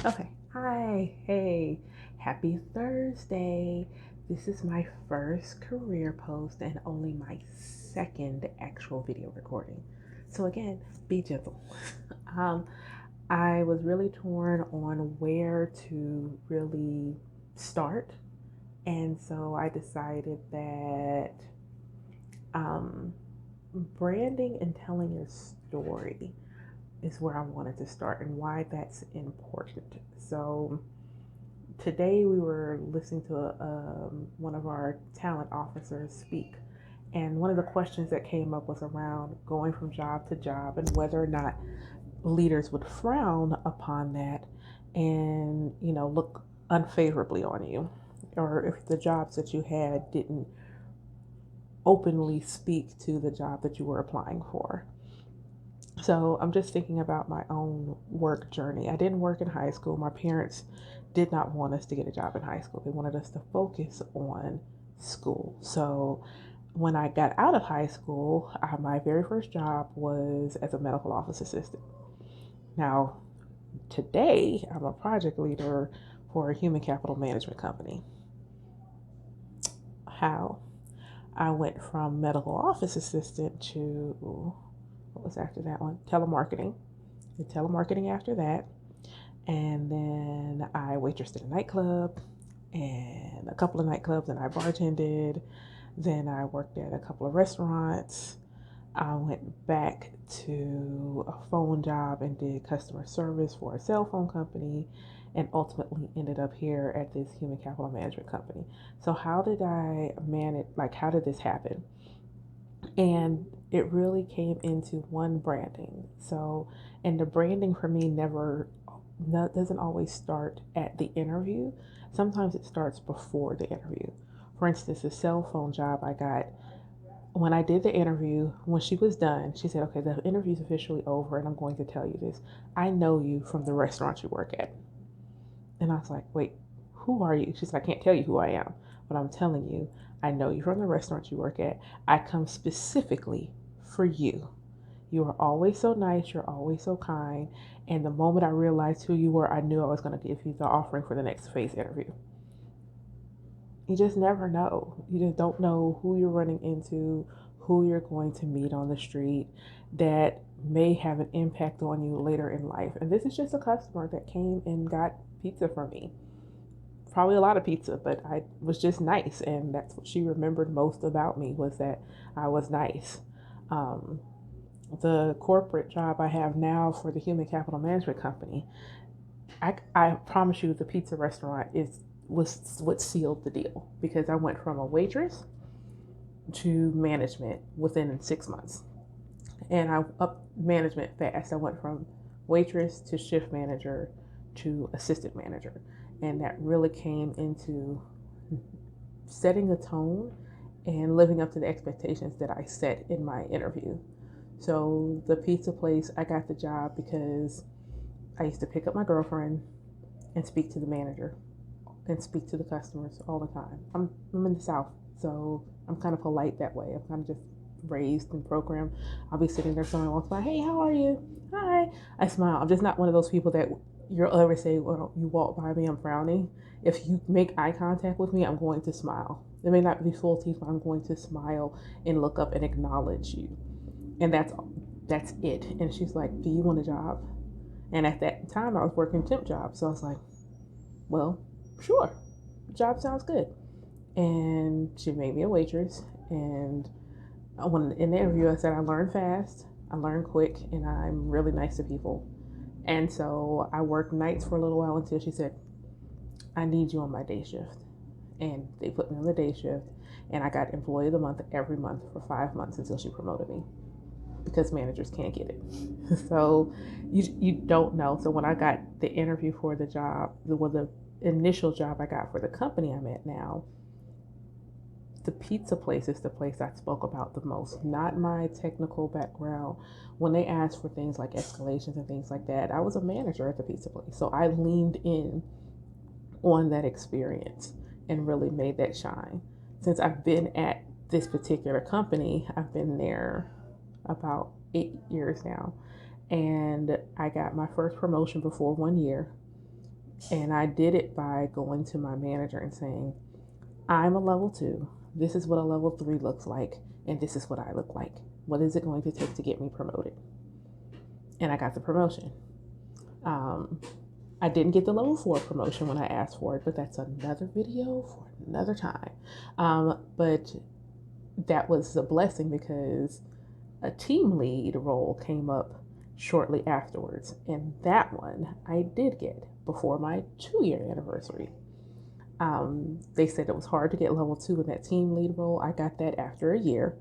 Okay. Hi. Hey. Happy Thursday. This is my first career post and only my second actual video recording. So again, be gentle. Um, I was really torn on where to really start, and so I decided that um, branding and telling your story is where I wanted to start and why that's important. So today we were listening to one of our talent officers speak, and one of the questions that came up was around going from job to job and whether or not leaders would frown upon that and look unfavorably on you, or if the jobs that you had didn't openly speak to the job that you were applying for. So I'm just thinking about my own work journey. I didn't work in high school. My parents did not want us to get a job in high school. They wanted us to focus on school. So when I got out of high school, my very first job was as a medical office assistant. Now, today, I'm a project leader for a human capital management company. How? I went from medical office assistant to, what was after that one? Telemarketing. Did telemarketing after that. And then I waitressed at a nightclub and a couple of nightclubs, and I bartended. Then I worked at a couple of restaurants. I went back to a phone job and did customer service for a cell phone company, and ultimately ended up here at this human capital management company. So, how did I manage? Like, how did this happen? And it really came into one, branding. So, and the branding for me never doesn't always start at the interview. Sometimes it starts before the interview. For instance, the cell phone job I got, when I did the interview, when she was done, she said, "Okay, the interview's officially over, and I'm going to tell you this. I know you from the restaurant you work at." And I was like, "Wait, who are you?" She said, "I can't tell you who I am, but I'm telling you, I know you from the restaurant you work at. I come specifically for you. You are always so nice. You're always so kind. And the moment I realized who you were, I knew I was going to give you the offering for the next phase interview." You just never know. You just don't know who you're running into, who you're going to meet on the street that may have an impact on you later in life. And this is just a customer that came and got pizza from me. Probably a lot of pizza, but I was just nice, and that's what she remembered most about me, was that I was nice. Um, the corporate job I have now for the human capital management company, I promise you, the pizza restaurant was what sealed the deal, because I went from a waitress to management within 6 months, and I up management fast. I went from waitress to shift manager to assistant manager, and that really came into setting a tone and living up to the expectations that I set in my interview. So the pizza place, I got the job because I used to pick up my girlfriend and speak to the manager and speak to the customers all the time. I'm in the South, so I'm kind of polite that way. I'm kind of just raised and programmed. I'll be sitting there, someone walks by, "Hey, how are you?" "Hi." I smile. I'm just not one of those people that you'll ever say, "Well, you walk by me, I'm frowning." If you make eye contact with me, I'm going to smile. It may not be full teeth, but I'm going to smile and look up and acknowledge you. And that's it. And she's like, "Do you want a job?" And at that time, I was working temp jobs, so I was like, "Well, sure, job sounds good." And she made me a waitress. And when in the interview, I said I learn fast, I learn quick, and I'm really nice to people. And so I worked nights for a little while until she said, "I need you on my day shift." And they put me on the day shift, and I got employee of the month every month for 5 months until she promoted me, because managers can't get it. So you don't know. So when I got the interview for the job, the initial job I got for the company I'm at now, the pizza place is the place I spoke about the most, not my technical background. When they asked for things like escalations and things like that, I was a manager at the pizza place. So I leaned in on that experience and really made that shine. Since I've been at this particular company, I've been there about 8 years now. And I got my first promotion before 1 year. And I did it by going to my manager and saying, I'm a level 2. This is what a level 3 looks like. And this is what I look like. What is it going to take to get me promoted? And I got the promotion. I didn't get the level 4 promotion when I asked for it, but that's another video for another time. But that was a blessing because a team lead role came up shortly afterwards. And that one I did get before my 2-year anniversary. They said it was hard to get level 2 in that team lead role. I got that after a year.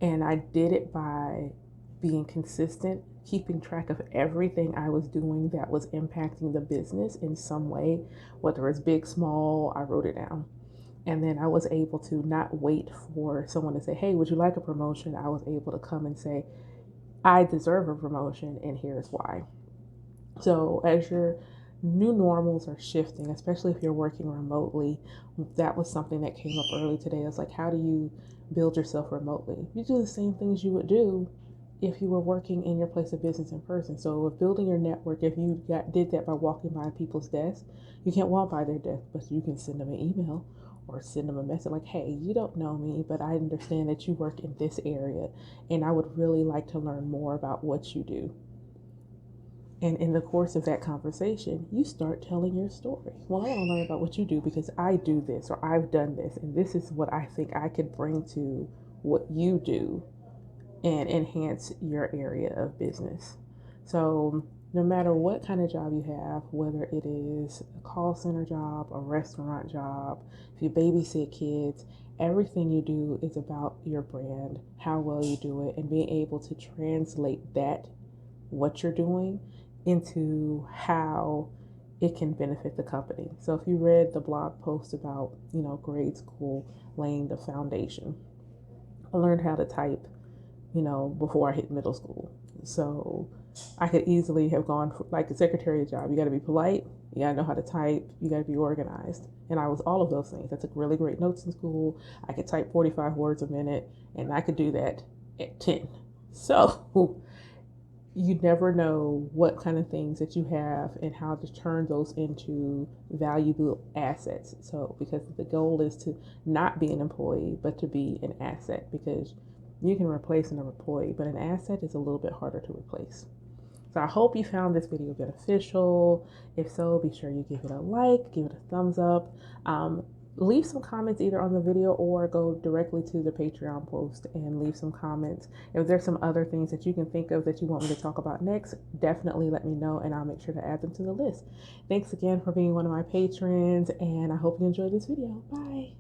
And I did it by being consistent, keeping track of everything I was doing that was impacting the business in some way, whether it's big, small, I wrote it down. And then I was able to not wait for someone to say, hey, would you like a promotion? I was able to come and say, I deserve a promotion, and here's why. So as your new normals are shifting, especially if you're working remotely, that was something that came up early today. It's like, how do you build yourself remotely? You do the same things you would do if you were working in your place of business in person. So if building your network, if you did that by walking by people's desks, you can't walk by their desk, but you can send them an email or send them a message like, hey, you don't know me, but I understand that you work in this area, and I would really like to learn more about what you do. And in the course of that conversation, you start telling your story. Well, I want to learn about what you do because I do this or I've done this, and this is what I think I could bring to what you do and enhance your area of business. So, no matter what kind of job you have, whether it is a call center job, a restaurant job, if you babysit kids, everything you do is about your brand, how well you do it, and being able to translate that, what you're doing, into how it can benefit the company. So if you read the blog post about, grade school laying the foundation, I learned how to type, before I hit middle school. So I could easily have gone for like a secretary job. You got to be polite. You got to know how to type. You got to be organized. And I was all of those things. I took really great notes in school. I could type 45 words a minute, and I could do that at 10. So you never know what kind of things that you have and how to turn those into valuable assets. So, because the goal is to not be an employee, but to be an asset, because you can replace an employee, but an asset is a little bit harder to replace. So I hope you found this video beneficial. If so, be sure you give it a like, give it a thumbs up. Leave some comments either on the video or go directly to the Patreon post and leave some comments. If there's some other things that you can think of that you want me to talk about next, definitely let me know and I'll make sure to add them to the list. Thanks again for being one of my patrons, and I hope you enjoyed this video. Bye.